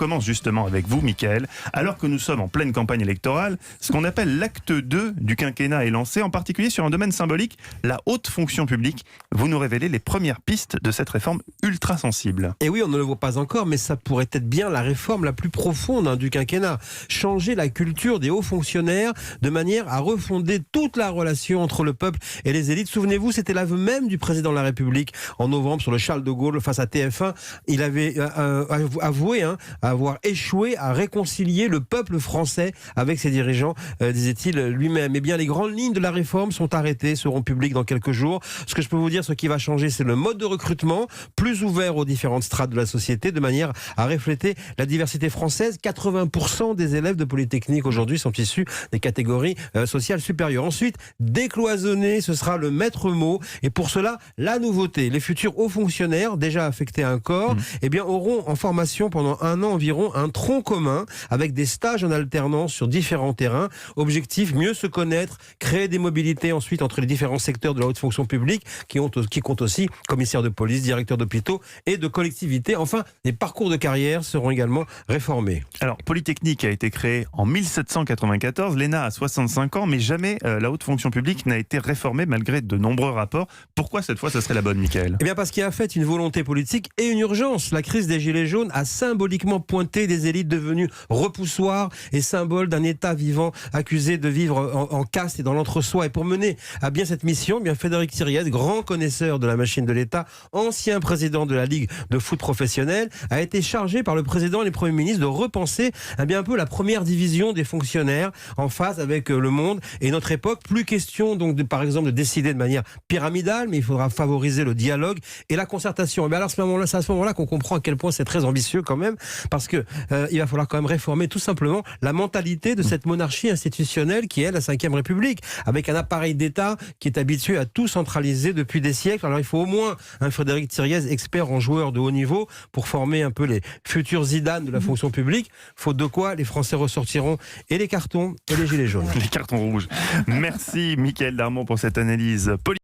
commence justement avec vous, Mickaël. Alors que nous sommes en pleine campagne électorale, ce qu'on appelle l'acte 2 du quinquennat est lancé, en particulier sur un domaine symbolique, la haute fonction publique. Vous nous révélez les premières pistes de cette réforme ultra sensible. Et oui, on ne le voit pas encore, mais ça pourrait être bien la réforme la plus profonde du quinquennat. Changer la culture des hauts fonctionnaires de manière à refonder toute la relation entre le peuple et les élites. Souvenez-vous, c'était l'aveu même du président de la République en novembre sur le Charles de Gaulle face à TF1. Il avait avoué avoir échoué à réconcilier le peuple français avec ses dirigeants, disait-il lui-même. Eh bien, les grandes lignes de la réforme sont arrêtées, seront publiques dans quelques jours. Ce que je peux vous dire, ce qui va changer, c'est le mode de recrutement, plus ouvert aux différentes strates de la société, de manière à refléter la diversité française. 80% des élèves de Polytechnique aujourd'hui sont issus des catégories sociales supérieures. Ensuite, décloisonner, ce sera le maître mot. Et pour cela, la nouveauté. Les futurs hauts fonctionnaires, déjà affectés à un corps, eh bien, auront en formation pendant 1 an environ un tronc commun avec des stages en alternance sur différents terrains. Objectif, mieux se connaître, créer des mobilités ensuite entre les différents secteurs de la haute fonction publique qui comptent aussi commissaires de police, directeurs d'hôpitaux et de collectivités. Enfin, les parcours de carrière seront également réformés. Alors, Polytechnique a été créée en 1794, l'ENA a 65 ans, mais jamais la haute fonction publique n'a été réformée malgré de nombreux rapports. Pourquoi cette fois, ça serait la bonne, Mickaël ? Eh bien, parce qu'il y a en fait une volonté politique et une urgence. La crise des Gilets jaunes a symboliquement pointé des élites devenues repoussoirs et symboles d'un État vivant accusé de vivre en caste et dans l'entre-soi. Et pour mener à bien cette mission, eh bien Frédéric Thiriez, grand connaisseur de la machine de l'État, ancien président de la Ligue de foot professionnelle, a été chargé par le président et les premiers ministres de repenser un peu la première division des fonctionnaires en phase avec le monde et notre époque. Plus question donc par exemple de décider de manière pyramidale, mais il faudra favoriser le dialogue et la concertation. Et bien alors c'est à ce moment-là qu'on comprend à quel point c'est très ambitieux quand même, parce que il va falloir quand même réformer tout simplement la mentalité de cette monarchie institutionnelle qui est la Ve République, avec un appareil d'État qui est habitué à tout centraliser depuis des siècles. Alors il faut au moins un Frédéric Thiriez, expert en joueurs de haut niveau, pour former un peu les futurs Zidane de la fonction publique. Faute de quoi, les Français ressortiront et les cartons et les gilets jaunes. Les cartons rouges. Merci Mickaël Darmon pour cette analyse.